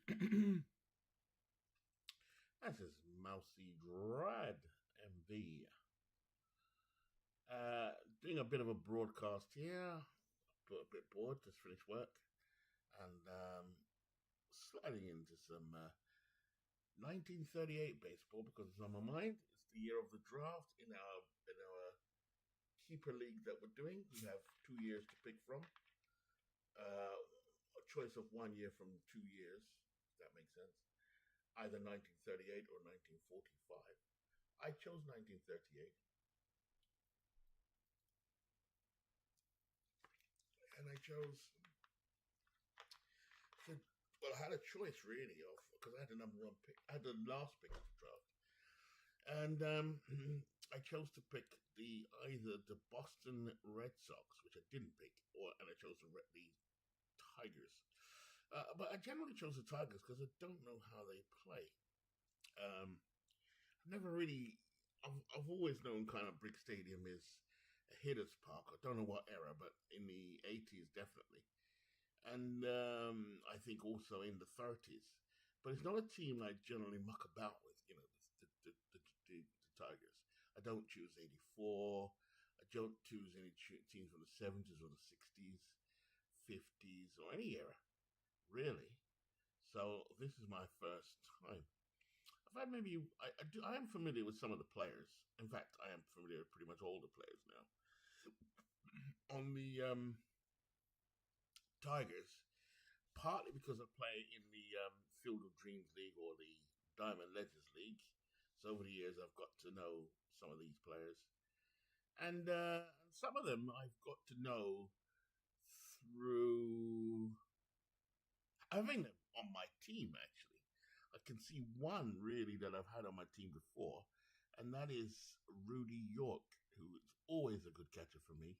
This is Mousy Dread MV. Doing a bit of a broadcast here, but a bit bored, just finished work, and sliding into some 1938 baseball because it's on my mind. It's the year of the draft in our keeper league that we're doing. We have 2 years to pick from. A choice of 1 year from 2 years, if that makes sense. Either 1938 or 1945. I chose 1938, and I chose to, well, I had a choice really of because I had the number one pick. I had the last pick of the draft, and I chose to pick the either the Boston Red Sox, which I didn't pick, and I chose the Tigers. But I generally chose the Tigers because I don't know how they play. I've never really. I've always known kind of Brick Stadium is a hitter's park. I don't know what era, but in the 80s definitely, and I think also in the 30s. But it's not a team I generally muck about with. The Tigers. I don't choose '84. I don't choose any teams from the '70s or the '60s, '50s, or any era really. So this is my first time. I've had maybe I am familiar with some of the players. In fact, I am familiar with pretty much all the players now. On the Tigers, partly because I play in the Field of Dreams League or the Diamond Legends League. So over the years, I've got to know some of these players, and some of them I've got to know through having them on my team. Actually, I can see one really that I've had on my team before, and that is Rudy York, who is always a good catcher for me.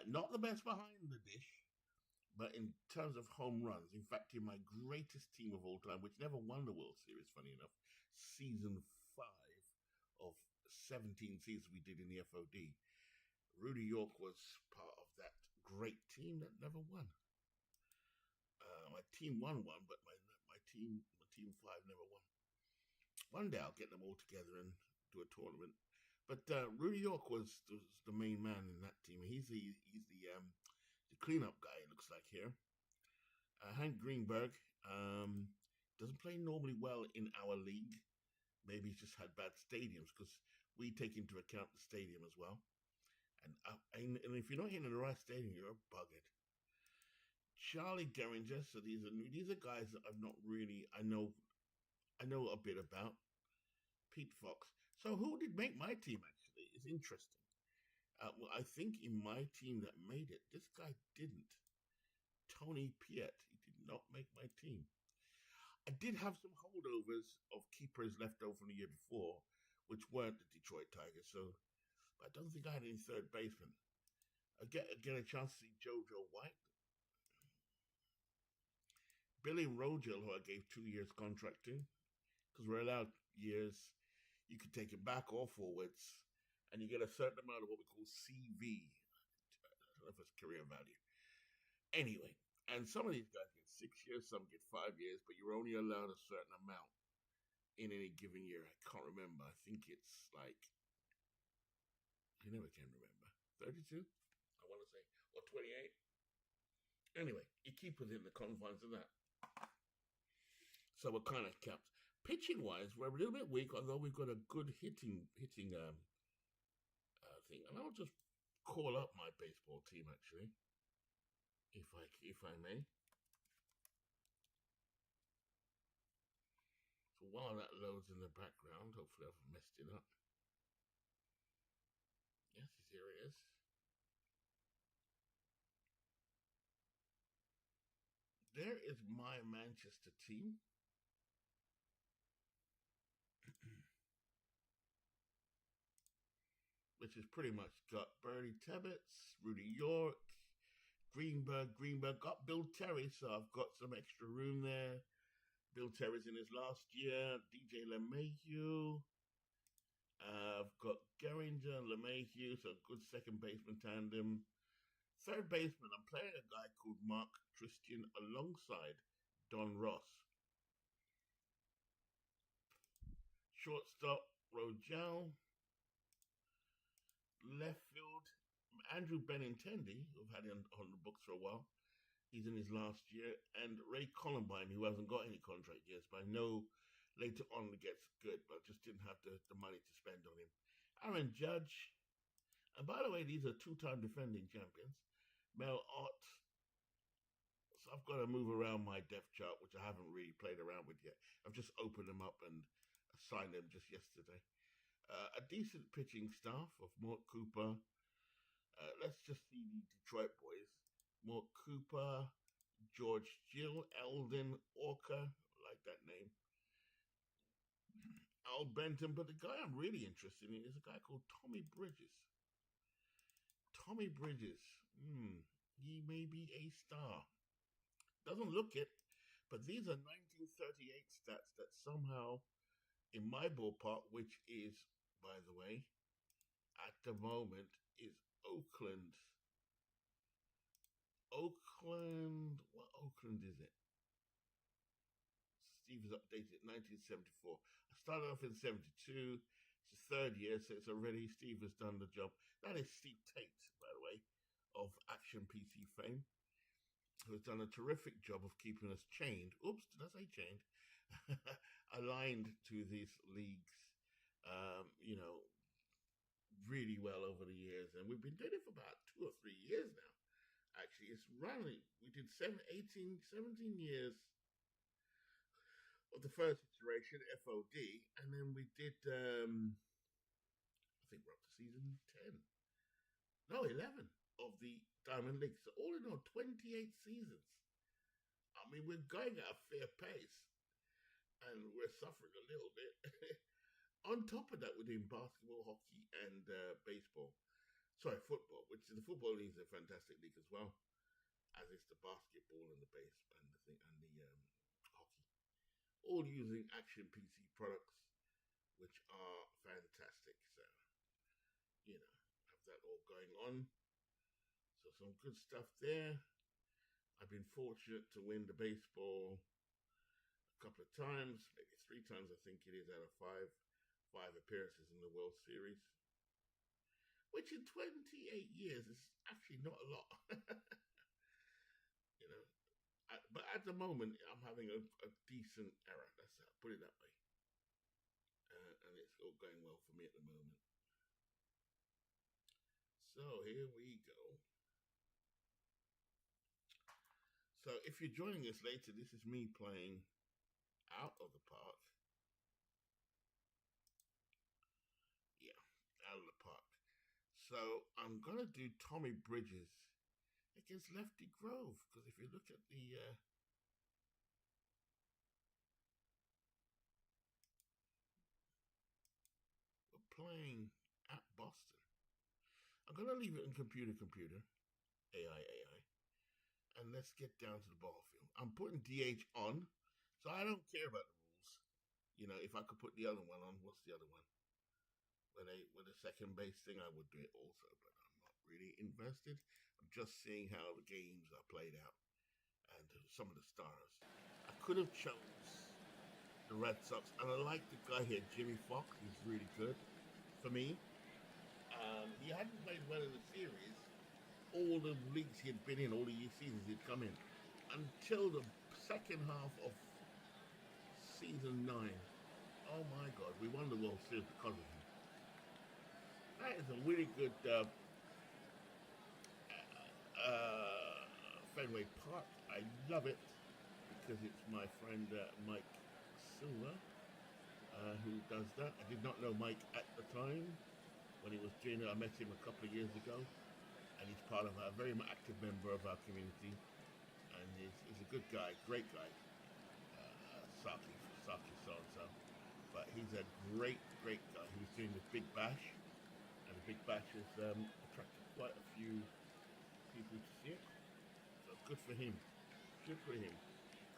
Not the best behind the dish, but in terms of home runs, in fact, in my greatest team of all time, which never won the World Series, funny enough, season 5 of 17 seasons we did in the FOD, Rudy York was part of that great team that never won. My team won one, but my team 5 never won. One day I'll get them all together and do a tournament. But Rudy York was the main man in that team. He's the cleanup guy. It looks like here. Hank Greenberg doesn't play normally well in our league. Maybe he's just had bad stadiums because we take into account the stadium as well. And if you're not hitting the right stadium, you're buggered. Charlie Geringer. So these are guys that I've not really I know a bit about. Pete Fox. So who did make my team actually? It's interesting. Well, I think in my team that made it, this guy didn't. Tony Piet. He did not make my team. I did have some holdovers of keepers left over from the year before, which weren't the Detroit Tigers. So I don't think I had any third baseman. I get a chance to see Jojo White, Billy Rogel, who I gave 2 years contract to, because we're allowed years. You could take it back or forwards, and you get a certain amount of what we call CV. I don't know if it's career value. Anyway, and some of these guys get 6 years, some get 5 years, but you're only allowed a certain amount in any given year. I can't remember. I think it's like I never can remember. 32, I want to say, or 28. Anyway, you keep within the confines of that. So we're kind of capped. Pitching wise, we're a little bit weak, although we've got a good hitting thing. And I'll just call up my baseball team actually, if I may. So while that loads in the background, hopefully I've messed it up. Yes, here it is. There is my Manchester team. Which has pretty much got Bernie Tebbetts, Rudy York, Greenberg got Bill Terry, so I've got some extra room there. Bill Terry's in his last year. DJ LeMahieu. I've got Geringer and LeMahieu, so good second baseman tandem. Third baseman, I'm playing a guy called Mark Christian alongside Don Ross. Shortstop, Rogel. Left field, Andrew Benintendi, who've had him on the books for a while. He's in his last year. And Ray Columbine, who hasn't got any contract years, but I know later on it gets good, but just didn't have the money to spend on him. Aaron Judge. And by the way, these are two-time defending champions. Mel Ott. So I've got to move around my depth chart, which I haven't really played around with yet. I've just opened them up and assigned them just yesterday. A decent pitching staff of Mort Cooper. Let's just see the Detroit boys. Mort Cooper, George Gill, Eldon Orca, like that name. Al Benton, but the guy I'm really interested in is a guy called Tommy Bridges. Tommy Bridges, he may be a star. Doesn't look it, but these are 1938 stats that somehow, in my ballpark, which is, by the way, at the moment, is Oakland. What Oakland is it? Steve has updated it, 1974. I started off in 72. It's the third year, so it's already, Steve has done the job. That is Steve Tate, by the way, of Action PC fame, who has done a terrific job of keeping us chained. Oops, did I say chained? Aligned to these leagues, really well over the years. And we've been doing it for about 2 or 3 years now. Actually, it's running. We did 17 years of the first iteration, FOD, and then we did, I think we're up to season 10. No, 11 of the Diamond League. So all in all, 28 seasons. I mean, we're going at a fair pace, and we're suffering a little bit. On top of that, we're doing basketball, hockey, and baseball. Sorry, football, which the football league is a fantastic league as well, as is the basketball and the base and the hockey. All using Action PC products, which are fantastic. So, have that all going on. So some good stuff there. I've been fortunate to win the baseball a couple of times, maybe 3 times, I think it is, out of 5 appearances in the World Series, which in 28 years is actually not a lot. But at the moment, I'm having a decent era. Put it that way. And it's all going well for me at the moment. So here we go. So if you're joining us later, this is me playing out of the park. Yeah, out of the park. So I'm going to do Tommy Bridges against Lefty Grove, because if you look at the we're playing at Boston. I'm going to leave it in computer, AI, and let's get down to the ball field. I'm putting DH on, so I don't care about the rules. If I could put the other one on, what's the other one? With a second base thing, I would do it also, but I'm not really invested. I'm just seeing how the games are played out and some of the stars. I could have chose the Red Sox, and I like the guy here, Jimmy Fox. He's really good for me. He hadn't played well in the series. All the leagues he had been in, all the seasons he'd come in, until the second half of season 9. Oh my God, we won the World Series because of him. That is a really good Fenway Park. I love it because it's my friend Mike Silver who does that. I did not know Mike at the time when he was doing it. I met him a couple of years ago, and he's part of a very active member of our community, and he's a good guy, great guy. Saki so-and-so, but he's a great guy. He was doing the Big Bash, and the Big Bash has attracted quite a few people to see it. So good for him. Good for him.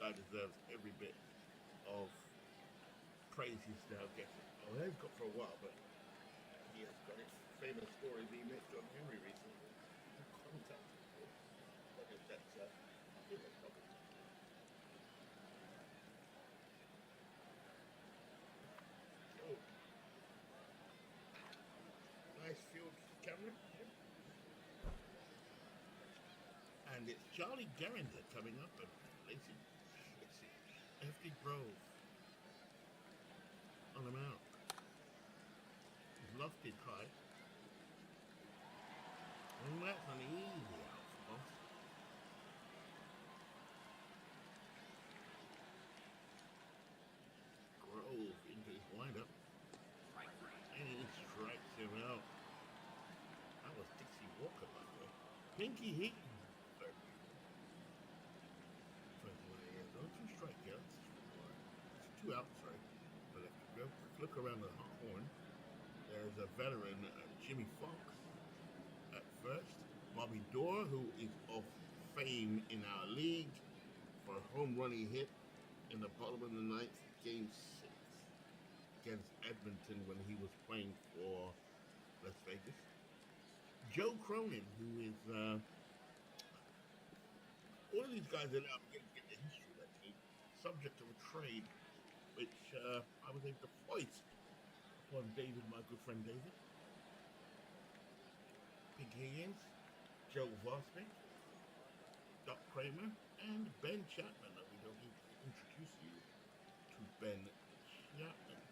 Guy deserves every bit of praise he's now getting. Oh, he has got for a while, but he has got it. Famous story he met John Henry recently. Contact people. But that's probably. it's Charlie Geringer coming up and let's see, Lefty Grove on the mount. He's lofted high. And that's an easy out for Boston. Grove into his windup. And he strikes him out. That was Dixie Walker, by the way. Pinky Heaton. 21 years old. Two strikeouts. Two outs, sorry. But if you go look around the horn, there's a veteran, Jimmy Fox, at first. Bobby Doerr, who is of fame in our league for a home run he hit in the bottom of the ninth, game 6 against Edmonton when he was playing for Las Vegas. Joe Cronin, who is all of these guys are now getting the history of that team, subject to a trade, which I was able to foist upon David, my good friend David. Pig Higgins, Joe Vosnick, Doc Kramer, and Ben Chapman. We don't need to introduce you to Ben Chapman,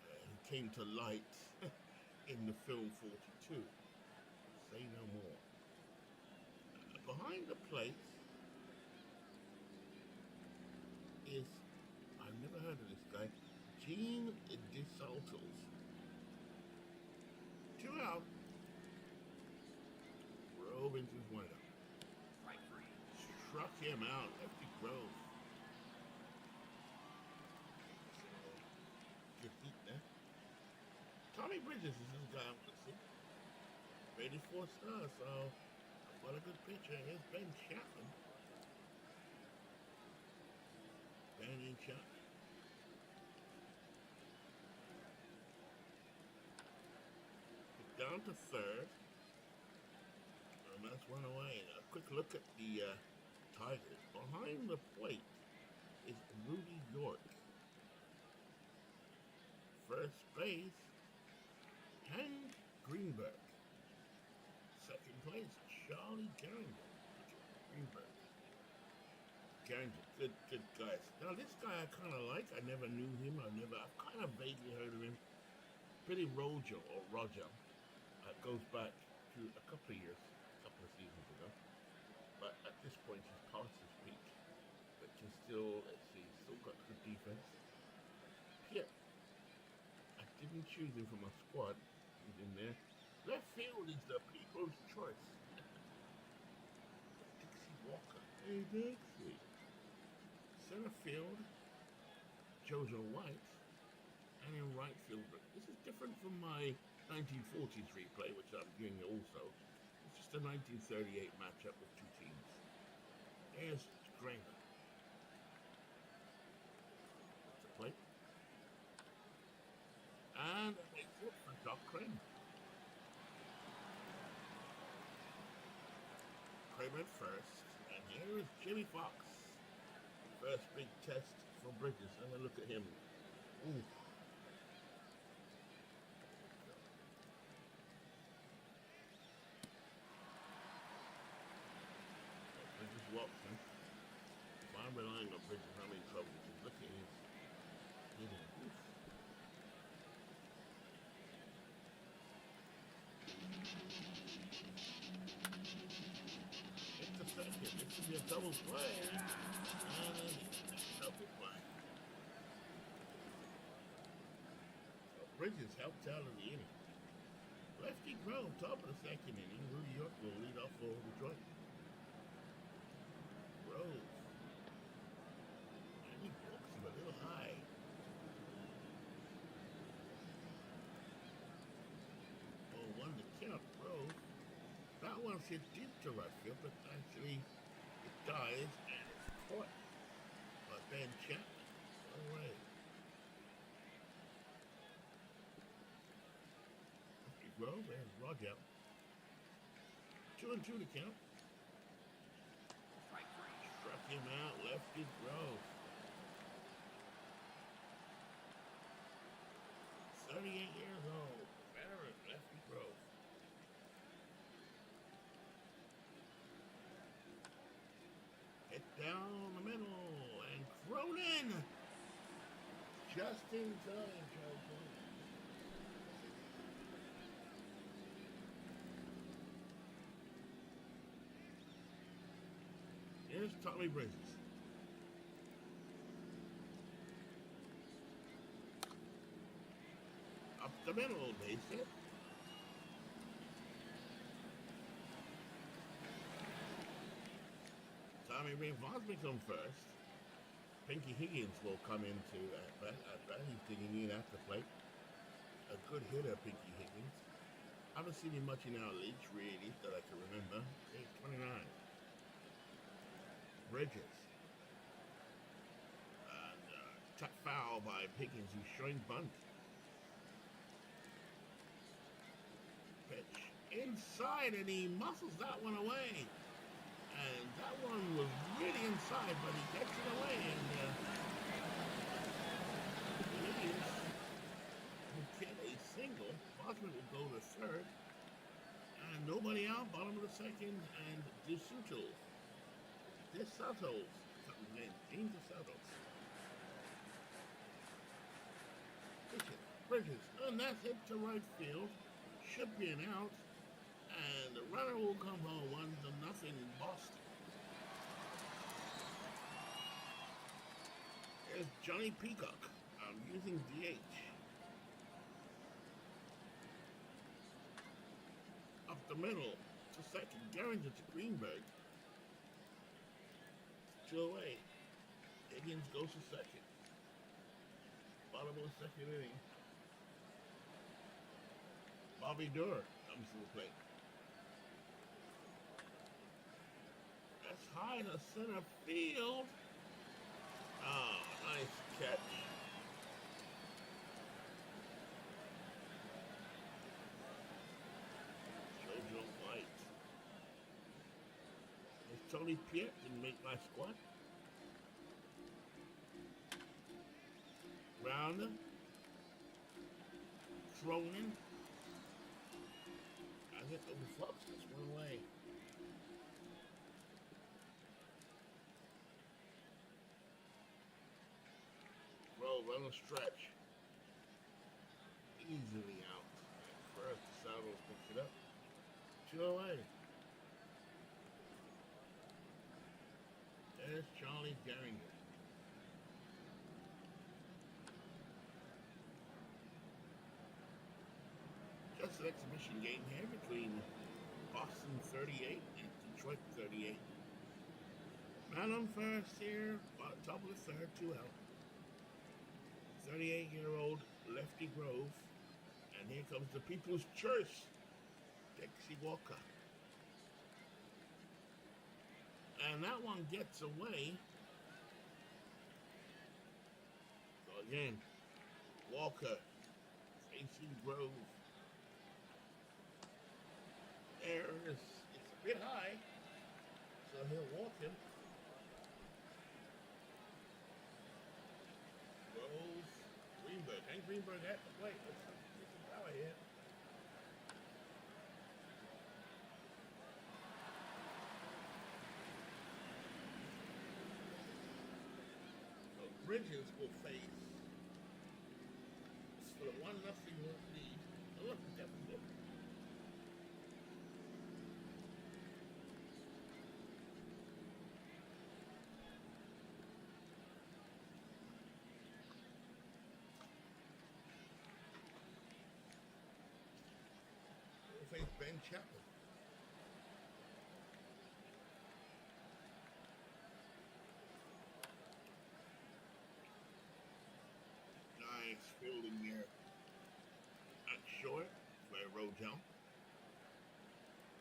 who came to light in the film 42. Say no more. Behind the plate is, I've never heard of this guy, Gene DeSaltos. 2 out. Grove into his windup. Struck him out. Lefty Grove. Good heat there. Tommy Bridges is this guy I want to see. Rated 4 stars, so what a good pitcher. Here's Ben Chapman. Ben Chapman. Down to third. And that's one away. A quick look at the Tigers. Behind the plate is Rudy York. First base, Hank Greenberg. Second place, Charlie Geringer. Greenberg. Geringer, good guys. Now this guy I kind of like. I never knew him. I've kind of vaguely heard of him. Billy Rojo or Roger. Goes back to a couple of years, a couple of seasons ago. But at this point, he's past his peak. But can still, let's see, still got good defense. Yeah, I didn't choose him for my squad. He's in there. Left field is the people's choice. Dixie Walker. Hey, Dixie. Center field, Jojo White. And in right field, this is different from my 1940s replay, which I'm doing also. It's just a 1938 matchup with two teams. There's Kramer. That's a plate. And a hit for Doc Kramer. Kramer first. And here is Jimmy Fox. First big test for Bridges. And a look at him. Ooh. Watson. If I'm relying on Bridges, I'm in trouble because look at his hitting. It's a second. This could be a double play. And a double play. So Bridges helped out in the inning. Lefty Grove, top of the second inning. Rudy York will lead off for Detroit. Grove. And he walks him a little high. Oh, one to count, Grove. That one's hit deep to right field, but actually it dies and it's caught by Ben Chapman. All right. Lefty Grove and Roger. 2-2 to count. Struck him out, Lefty Grove. 38 years old, veteran Lefty Grove. down the middle, and Cronin just in time, Charles. Here's Tommy Bridges. Up the middle, base hit. Tommy Ray Vosby come first. Pinky Higgins will come into at bat. He's digging in at the plate. A good hitter, Pinky Higgins. I haven't seen him much in our leagues, really, that I can remember. He's 29. Bridges. And tap foul by Higgins, who's showing bunt. Pitch inside, and he muscles that one away. And that one was really inside, but he gets it away, and Higgins will get a single. Bosman will go to third, and nobody out, bottom of the second, and DeSantos, James DeSantos. Bridges, and that's hit to right field, should be an out. And the runner will come home 1-0 Boston. There's Johnny Peacock. I'm using DH. Up the middle to second. Gehringer to Greenberg. 2 away. Higgins goes to second. Bottom of the second inning. Bobby Durr comes to the plate. That's high to center field. Oh, nice catch. Jojo White. There's Tony Piet didn't make my squad. Rounder. Cronin. I hit over Fox. That's one away. Run a stretch. Easily out. First, DeSantos picks it up. 2 away. There's Charlie Gehringer. Just an exhibition game here between Boston 38 and Detroit 38. Man on first here, top of the third, 2 out. 38-year-old Lefty Grove. And here comes the People's Choice, Dixie Walker. And that one gets away. So again, Walker facing Grove. It's a bit high, so he'll walk him. Grove. Greenberg. Hank Greenberg at the plate. Let's get some power here. So Bridges will face for the 1-0 lead. Oh, look, definitely. Face Ben Chapman. Nice fielding there at short by Rogel.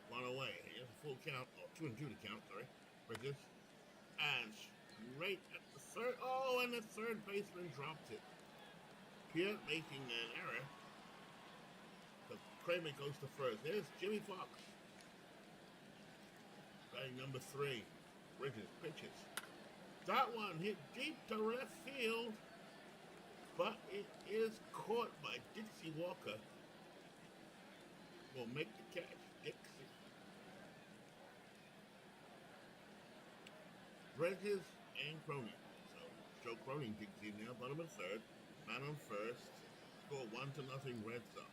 1 away. Here's a full count. Oh, 2-2 to count, sorry. Bridges. And straight at the third. Oh, and the third baseman dropped it. Pierre making an error. Kramer goes to first. There's Jimmy Fox. Batting number 3. Bridges pitches. That one hit deep to left field, but it is caught by Dixie Walker. Will make the catch. Dixie. Bridges and Cronin. So Joe Cronin digs in now, bottom of third. Man on first. Score 1-0 Red Sox.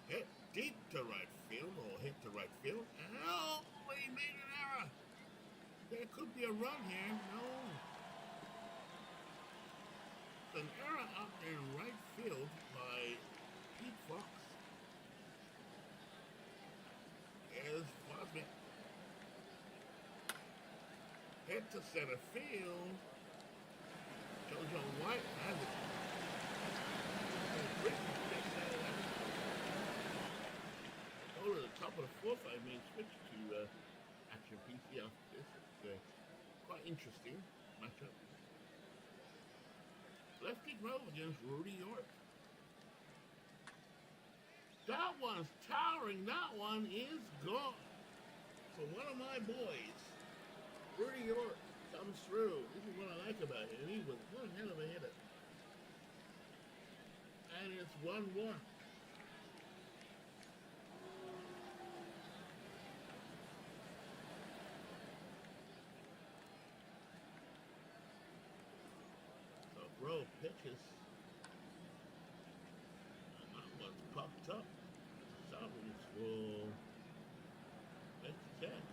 Hit deep to right field, or hit to right field. Oh, he made an error. There could be a run here. No. An error out there in right field by Pete Fox. There's Fosbeck. Hit to center field. JoJo White has it. Go to the top of the fourth. I may switch to Action PC after this. It's quite interesting matchup. Lefty Grove against Rudy York. That one's towering. That one is gone. So one of my boys, Rudy York, comes through. This is what I like about him. He was one hell of a hitter. And it's 1-1. So Grove pitches. And that one's popped up. Salvins will make the catch.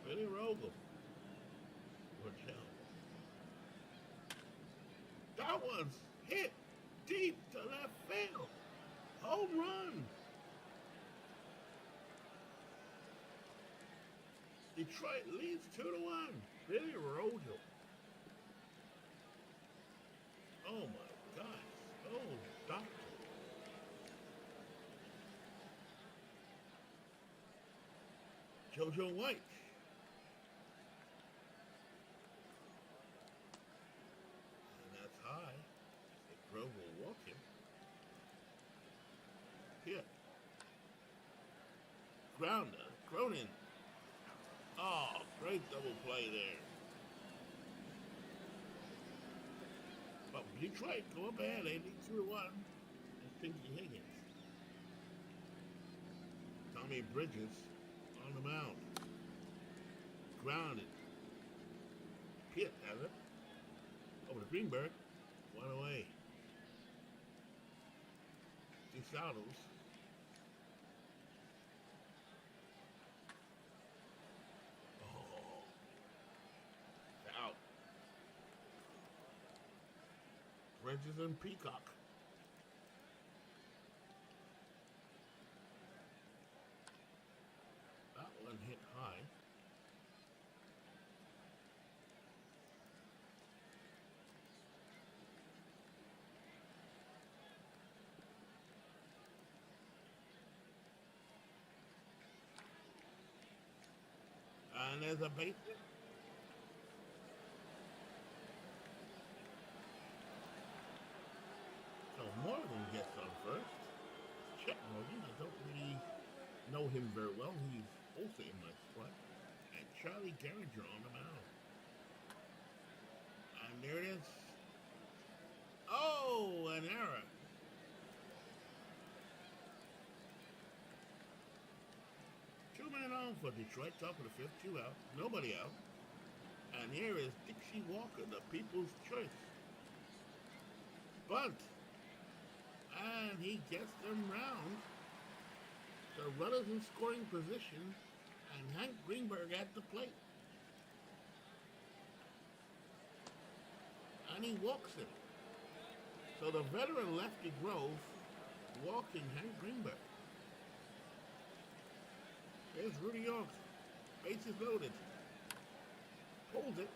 Billy Rogel. Watch out. That one's hit deep to left field. Home run. Detroit leads 2-1. Billy Rogel. Oh my gosh. Oh, doctor. JoJo White. And that's high. The Grove will walk him. Here. Grounder. Cronin. Oh, great double play there. But Detroit go up ahead. They lead 2-1. That's Pinky Higgins. Tommy Bridges on the mound. Grounded. Pitt has it. Over to Greenberg. One away. DeSaldos. Oh. Out. Bridges and Peacock. That one hit high. And there's a base hit. So Morgan gets on first. Chet Morgan, I don't really know him very well. He's also in my squad. And Charlie Garinger on the mound. And there it is. Oh, an error. Two men on for Detroit, top of the fifth, 2 out, nobody out. And here is Dixie Walker, the people's choice. Bunt. And he gets them round. So runners in scoring position, and Hank Greenberg at the plate. And he walks him. So the veteran lefty Grove walking Hank Greenberg. There's Rudy York. Bases loaded. Pulls it.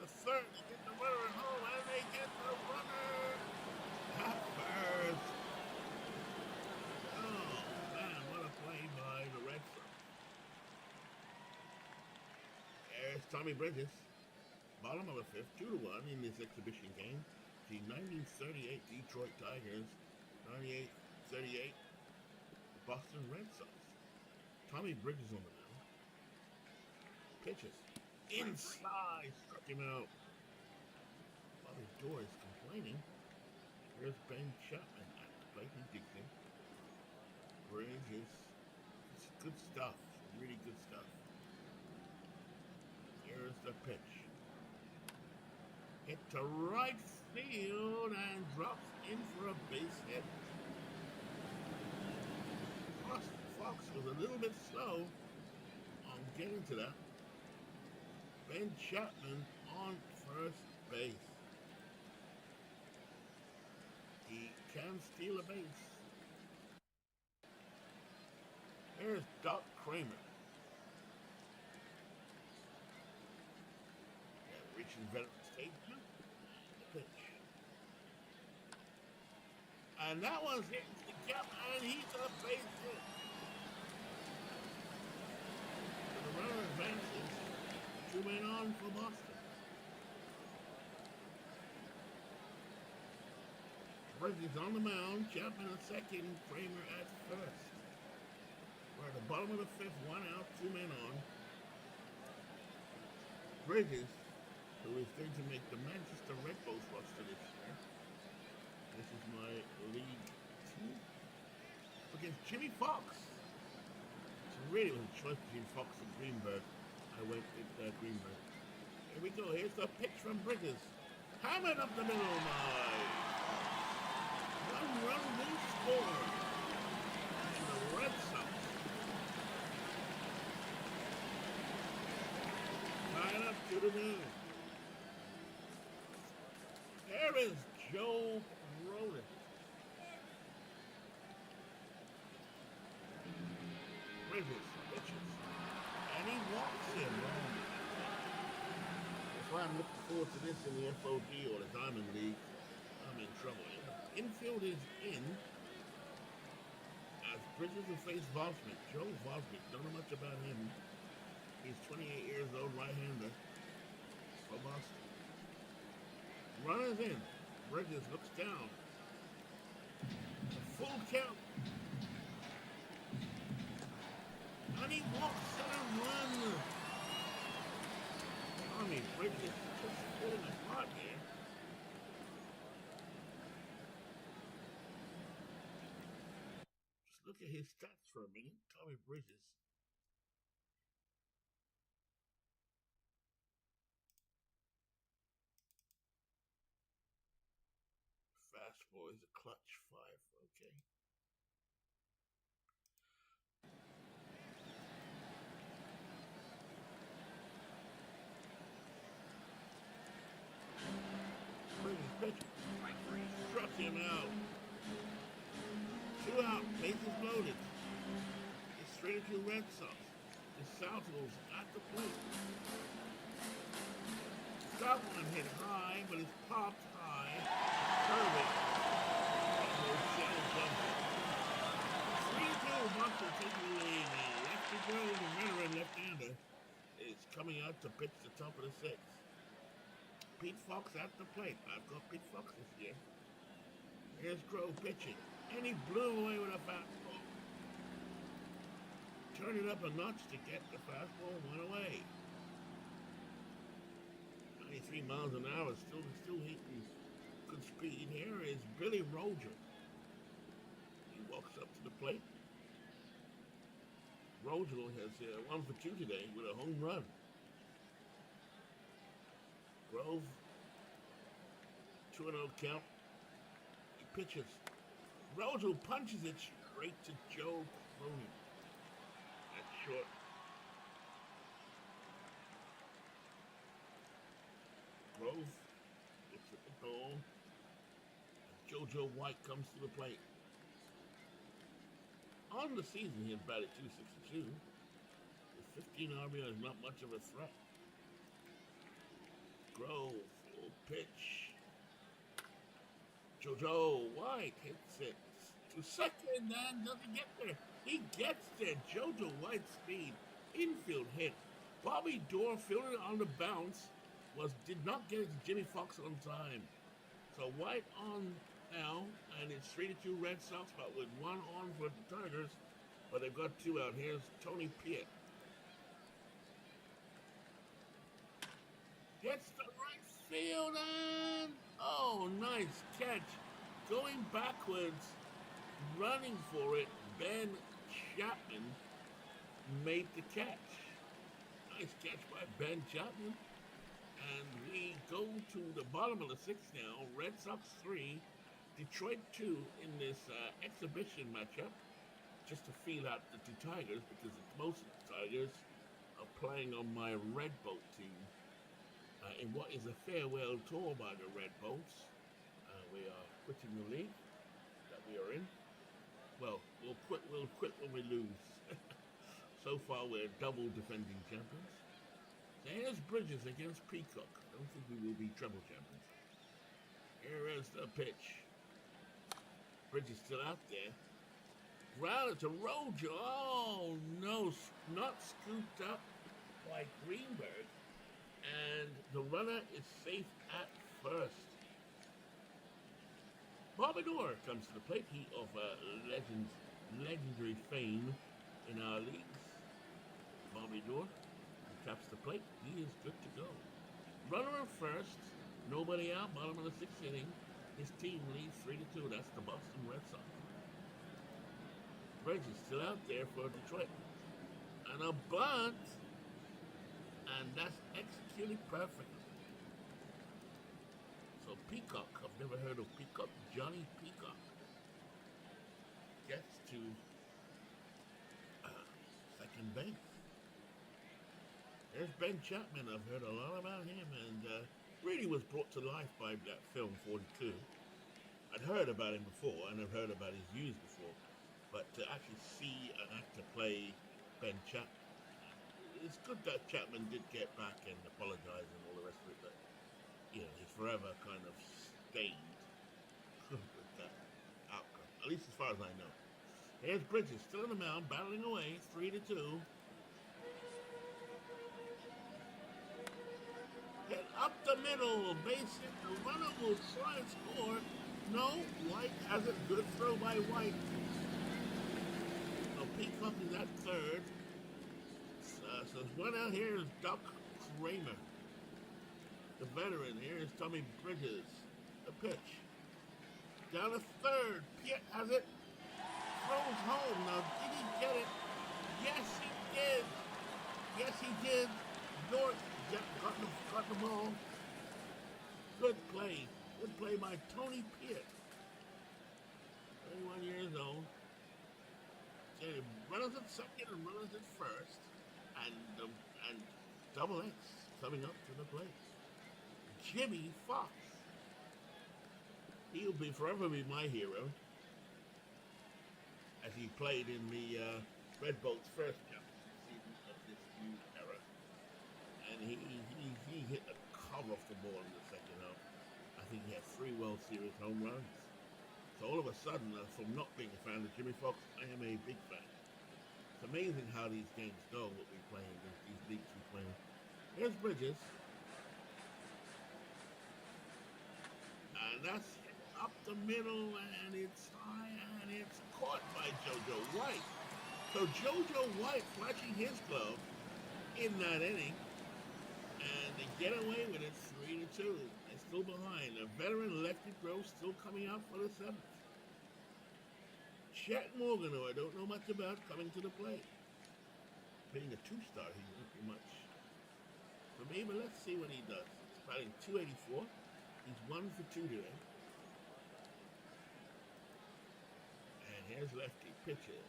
The third. They get the runner at home, and they get the runner at first. Oh, man, what a play by the Red Sox. There's Tommy Bridges. Bottom of the fifth, 2-1 in this exhibition game. The 1938 Detroit Tigers, 98-38 Boston Red Sox. Tommy Bridges on the mound. Pitches. Inside. Struck him out. Bobby Doerr is complaining. Here's Ben Chapman at the plate. He digs in. Bridges. It's good stuff. Really good stuff. Here's the pitch. Hit to right field and drops in for a base hit. Fox was a little bit slow on getting to that. Ben Chapman on first base. He can steal a base. Here's Doc Kramer. Yeah, reaching Veterans Stadium. The pitch. And that one's hit into the gap, and he's a base hit. The runner advances. 2 men on for Boston. Bridges on the mound. Chapman at second. Kramer at first. We're at the bottom of the fifth. 1 out, 2 men on. Bridges, who is going to make the Manchester Red Bulls roster this year. This is my League 2. Against Jimmy Fox. So really it was a choice between Fox and Greenberg. I went with Greenberg. Here we go. Here's the pitch from Bridges. Hammered up the middle, my. 1 run will score. And the Red Sox. Tied up 2-2. There is Joe Roden. Bridges pitches. And he walks in. That's why I'm looking forward to this in the FOD or the Diamond League. I'm in trouble. Infield is in as Bridges will face Vosnick. Joe Vosnick, don't know much about him. He's 28 years old, right-hander for Boston. Runners in. Bridges looks down. A full count. And he walks and runs. Tommy Bridges just pulling apart here. Just look at his stats for a minute. Tommy Bridges. Fastball is a clutch 5, okay. Bridges pitch. Struck him out. 2 out, bases loaded. It's straight to Red Sox. The Southwolves at the plate. That one hit high, but it's popped high. Curving. 3-2, Boston taking the lead. Lefty Grove, the veteran left-hander, is coming out to pitch the top of the 6th. Pete Fox at the plate. I've got Pete Fox this year. Here's Grove pitching. And he blew away with a fastball. Turned it up a notch to get the fastball, 1 away. 93 miles an hour, still hitting good speed. Here is Billy Roger. He walks up to the plate. Roger has 1 for 2 today with a home run. Grove, 2-0 count. He pitches. Rojo punches it straight to Joe Cronin. That's short. Grove gets at the ball. JoJo White comes to the plate. On the season, he has batted .262. With 15 RBIs, not much of a threat. Grove will pitch. JoJo White hits it to second and doesn't get there. He gets there. JoJo White's speed. Infield hit. Bobby Doerr fielded on the bounce. Did not get it to Jimmy Fox on time. So White on now, and it's 3-2 Red Sox, but with 1 on for the Tigers. But they've got 2 out. Here's Tony Piet. Gets the right field and oh, nice catch. Going backwards, running for it, Ben Chapman made the catch. Nice catch by Ben Chapman. And we go to the bottom of the sixth now. Red Sox 3, Detroit 2 in this exhibition matchup. Just to feel out the two Tigers because most of the Tigers are playing on my Red Bolt team in what is a farewell tour by the Red Bolts. We are quitting the league that we are in. Well, we'll quit when we lose. So far, we're double defending champions. So here's Bridges against Peacock. I don't think we will be treble champions. Here is the pitch. Bridges still out there. Grounded to Rojo. Oh no, not scooped up by Greenberg. And the runner is safe at first. Bobby Orr comes to the plate. He of legendary fame in our leagues. Bobby Orr taps the plate. He is good to go. Runner at first. Nobody out. Bottom of the sixth inning. His team leads 3-2. That's the Boston Red Sox. Bridges still out there for Detroit. And a bunt. And that's executed perfectly. So Peacock, I've never heard of Peacock. Johnny Peacock gets to second base. There's Ben Chapman. I've heard a lot about him, and really was brought to life by that film 42. I'd heard about him before, and I've heard about his views before, but to actually see an actor play Ben Chapman, it's good that Chapman did get back and apologize and all the rest of it, but he's forever kind of stained with that outcome, at least as far as I know. Here's Bridges, still on the mound, battling away, 3-2. Hit up the middle, base hit. The runner will try and score. No, White has a good throw by White. So Peacock is at third. So one out here is Doc Kramer, the veteran. Here is Tommy Bridges. The pitch. Down to third. Piet has it. Throws home. Now, did he get it? Yes, he did. Yes, he did. York got the ball. Good play. Good play by Tony Piet. 31 years old. Runners at second and runners at first. And Double X coming up to the plate. Jimmy Fox. He'll forever be my hero. As he played in the Red Bolts first championship season of this new era. And he hit a cover off the ball in the second half. I think he had 3 World Series home runs. So all of a sudden, from not being a fan of Jimmy Fox, I am a big fan. It's amazing how these games go, what we play in these leagues we play in. Here's Bridges. And that's up the middle, and it's high, and it's caught by JoJo White. So JoJo White flashing his glove in that inning, and they get away with it 3-2. They're still behind. A veteran lefty throw still coming out for the 7th. Chet Morgan, who I don't know much about, coming to the plate. Being a 2-star, he won't be much for me, but let's see what he does. He's batting .284. He's 1 for 2 today. And here's lefty pitches.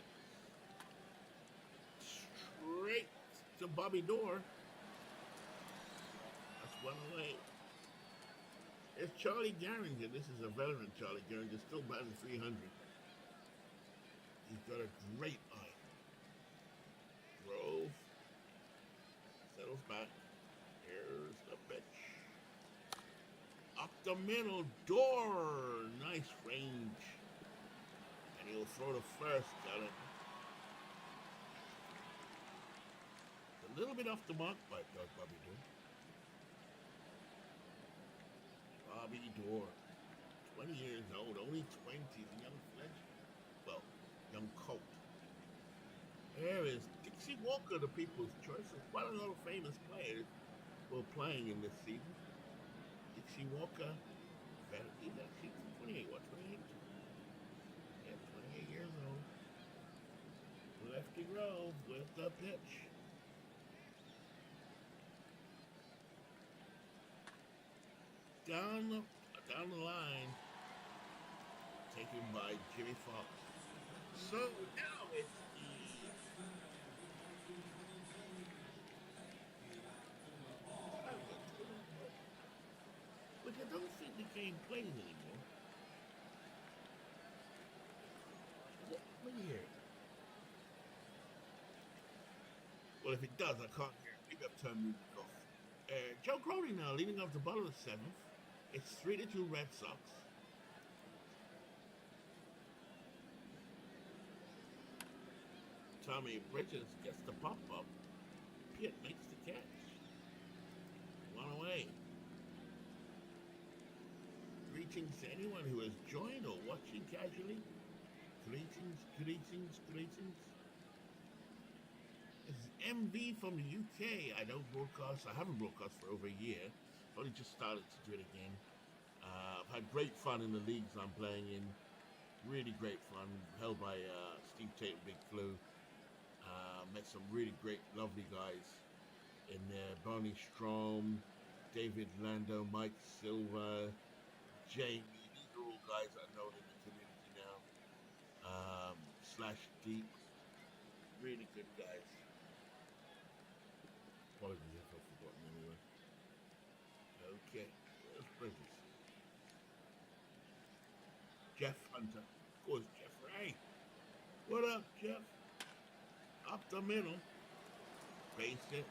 Straight to Bobby Orr. That's one away. It's Charlie Gehringer. This is a veteran Charlie Gehringer, still batting .300. He's got a great eye. Grove. Settles back. Here's the pitch. Up the middle. Door. Nice range. And he'll throw to first. Got it. A little bit off the mark by Bobby Orr. Bobby Orr. 20 years old. Only 20. He's a young fledgling. Well, young colt. There is Dixie Walker, the people's choice. There's quite a lot of famous players who are playing in this season. Dixie Walker, he's actually 28, what, 28? Yeah, 28 years old. Lefty Grove with the pitch. Down the line, taken by Jimmy Fox. So now it's which I don't think the game plays anymore. Let me hear it. Well, if it does, I can't hear it. Maybe I've turned music off. Joe Crowley now leading off the bottom of the seventh. It's 3-2 Red Sox. Tommy Bridges gets the pop up. Pitt makes the catch. One away. Greetings to anyone who has joined or watching casually. Greetings. This is MV from the UK. I don't broadcast. I haven't broadcast for over a year. I've only just started to do it again. I've had great fun in the leagues I'm playing in. Really great fun. Held by Steve Tate and Big Flu. Met some really great, lovely guys in there. Barney Strom, David Lando, Mike Silva, Jamie. These are all guys I know in the community now. Slash Deep. Really good guys. Apologies if I've forgotten anyone. Okay, let's bring this. Jeff Hunter. Of course, Jeff Ray. What up, Jeff? Up the middle. Base it.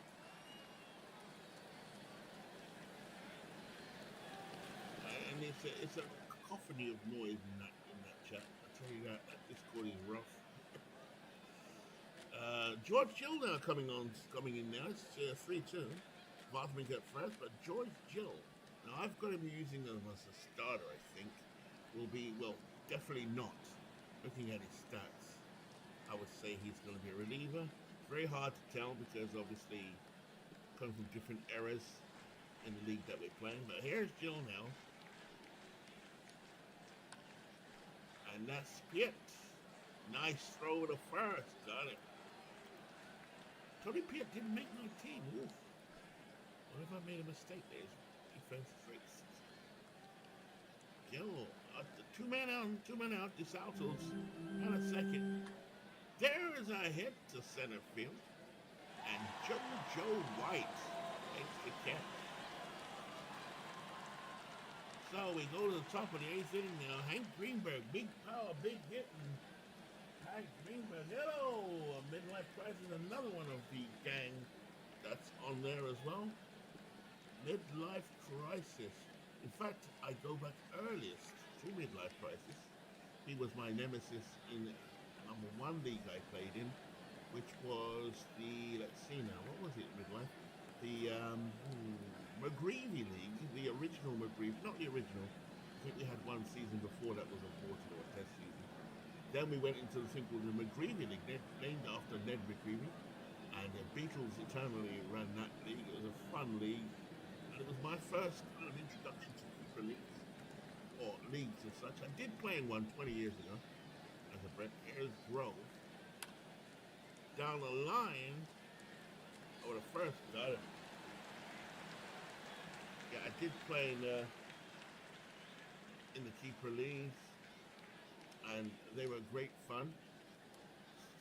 And it's a cacophony of noise in that chat. I tell you that Discord is rough. George Gill now coming in now. It's 3-2. Vosman get first, but George Gill. Now I've got him using him as a starter. I think will be definitely not. Looking at his stats, I would say he's going to be a reliever. Very hard to tell because obviously coming from different eras in the league that we're playing. But here's Jill now. And that's Pitt. Nice throw to first. Got it. Tony Pitt didn't make my team. Oof. What if I made a mistake there? Defensive rates. Gill. Two men out. DeSalto's and a second. There is a hit to center field. And Joe White makes the catch. So we go to the top of the eighth inning now. Hank Greenberg, big power, big hit. And Hank Greenberg, hello! Midlife Crisis, another one of the gang that's on there as well. Midlife Crisis. In fact, I go back earliest to Midlife Crisis. He was my nemesis in number one league I played in, which was the, let's see now, what was it, Midlife? The McGreevy League, the original McGreevy, not the original. I think we had one season before that was aborted or a test season. Then we went into the thing called the McGreevy League, named after Ned McGreevy. And the Beatles eternally ran that league. It was a fun league. And it was my first kind of introduction to keeper leagues, or leagues and such. I did play in one 20 years ago as a Brett. Here's Grove. Down the line, or the first, got it. Yeah, I did play in the keeper leagues, and they were great fun.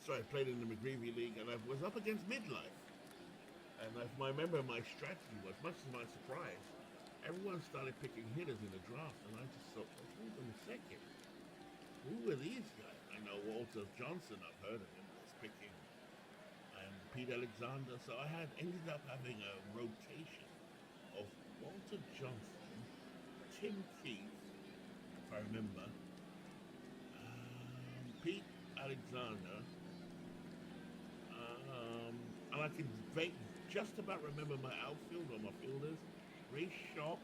So I played in the McGreevy League, and I was up against Midlife. And I remember my strategy was, much to my surprise, everyone started picking hitters in the draft, and I just thought, well, hold on a second. Who are these guys? I know Walter Johnson, I've heard of him, was picking, and Pete Alexander. So I ended up having a rotation of Walter Johnson, Tim Keith, if I remember, Pete Alexander, and I can just about remember my outfield or my fielders. Ray Shock,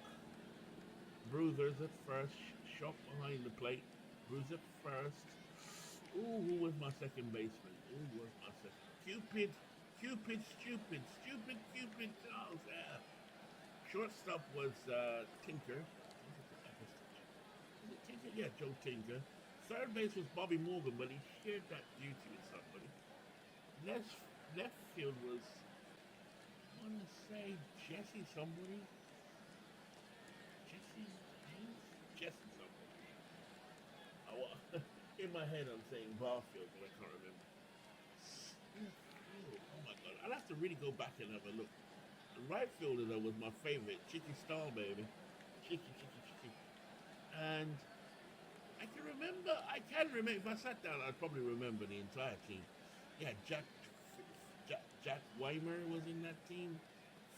Bruisers at first, Shock behind the plate, Bruiser at first. Ooh, who was my second baseman? Cupid, Cupid. Oh, yeah. Shortstop was Tinker. Was it Tinker? Yeah, Joe Tinker. Third base was Bobby Morgan, but he shared that duty with somebody. left left field was, I want to say, Jesse somebody, Jesse Haynes, Jesse somebody. In my head, I'm saying Barfield, but I can't remember. Oh my god, I'll have to really go back and have a look. The right fielder though was my favorite, Chicky Star, baby. Chicky. And I can remember, if I sat down, I'd probably remember the entire team. Yeah, Jack Weimer was in that team.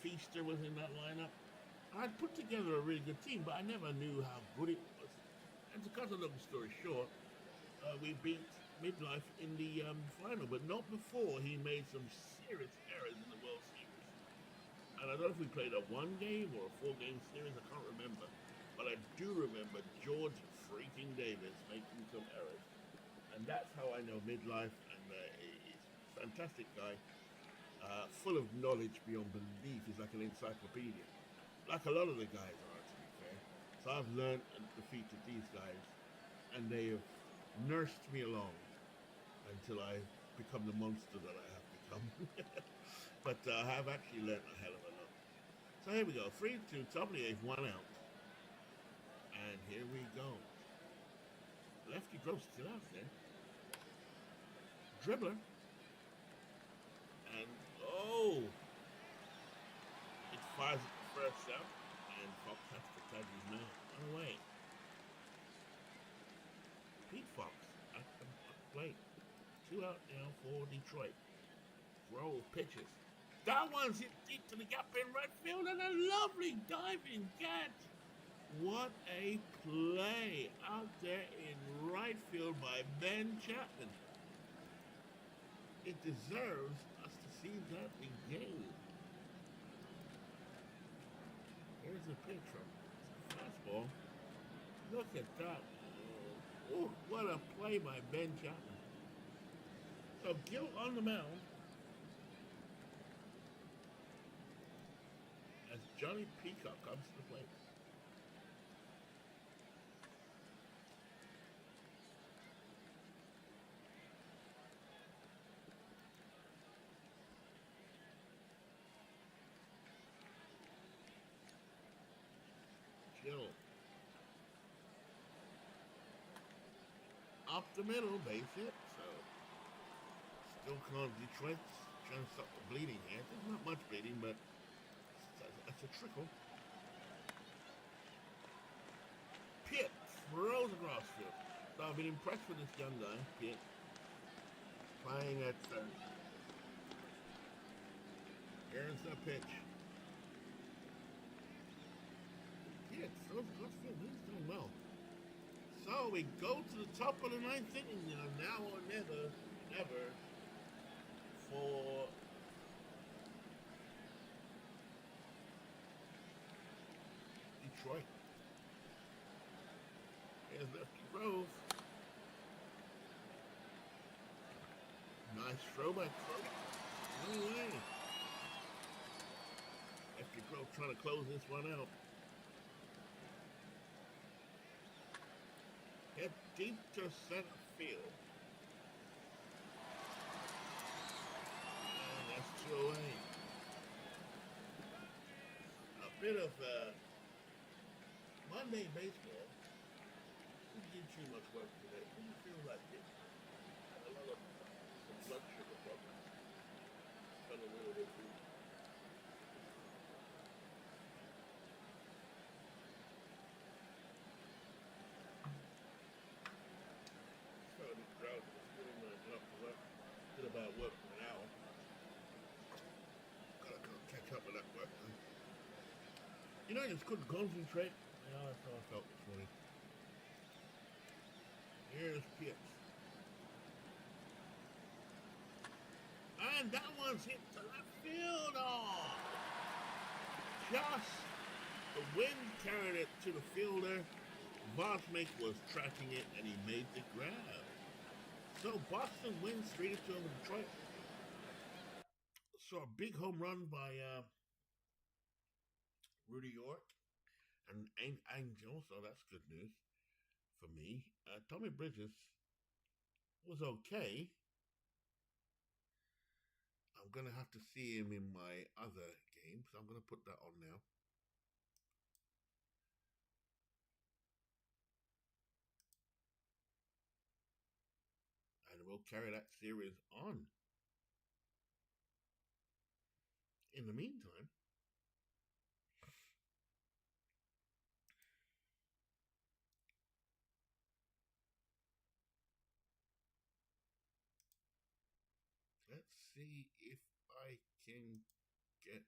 Feaster was in that lineup. I'd put together a really good team, but I never knew how good it was. And to cut a long story short, we beat Midlife in the final, but not before he made some serious errors in the World Series. And I don't know if we played a one game or a 4 game series, I can't remember. But I do remember George freaking Davis making some errors. And that's how I know Midlife, and he's a fantastic guy, full of knowledge beyond belief. He's like an encyclopedia, like a lot of the guys are, to be fair. So I've learned and defeated these guys, and they have nursed me along until I become the monster that I have become. But I have actually learned a hell of a lot. So here we go, 3-2, top of the eighth, 1 out, and here we go. Lefty Gross still out there. Dribbler, and it fires at the first out, and Fox has to tag his man. Run away. Pete Fox at the plate. 2 out now for Detroit. Roll pitches. That one's hit deep to the gap in right field, and a lovely diving catch. What a play out there in right field by Ben Chapman. It deserves us to see that again. Here's a pitch from fastball. Look at that. Oh, what a play by Ben Chapman. So Gil on the mound as Johnny Peacock comes to the plate. Gil up the middle, base hit. So still calls Detroit, trying to stop the bleeding here. There's not much bleeding, but it's a trickle. Pitt throws across field. So I've been impressed with this young guy, Pitt, playing at third. Here's the pitch. Pitt throws across field. He's doing well. So we go to the top of the ninth inning now or never for Detroit. Here's Lefty Grove. Nice throwback. No way. Lefty Grove trying to close this one out. Hit deep to center field. And that's 2 away. A bit of Monday baseball. We did too much work today. It didn't feel like it. Had a lot of some blood sugar problems. Felt a little bit weak. Did about what, an hour? Gotta catch up with that work. I just couldn't concentrate. Yeah, that's how I felt this morning. Here's Pitts. And that one's hit to left field. Oh! Just the wind carried it to the fielder. Vosmik was tracking it, and he made the grab. So Boston wins 3-2 over Detroit. So a big home run by Rudy York and Angel. So that's good news for me. Tommy Bridges was okay. I'm going to have to see him in my other game, so I'm going to put that on now. And we'll carry that series on. In the meantime, let's see if I can get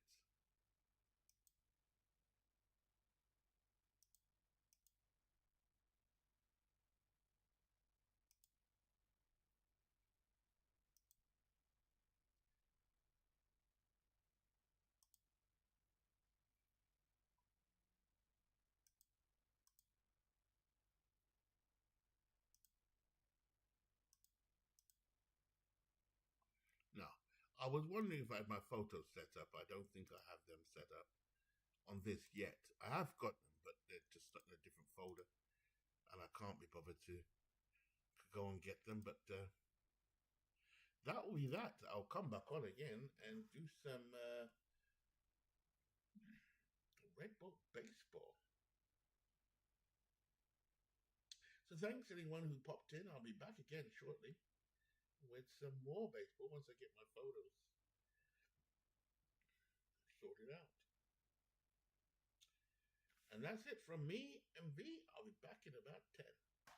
now. I was wondering if I had my photos set up. I don't think I have them set up on this yet. I have got them, but they're just stuck in a different folder, and I can't be bothered to go and get them. But that will be that. I'll come back on again and do some Red Bull baseball. So thanks anyone who popped in. I'll be back again shortly with some more baseball once I get my photos sorted out. And that's it from me and V. I'll be back in about 10.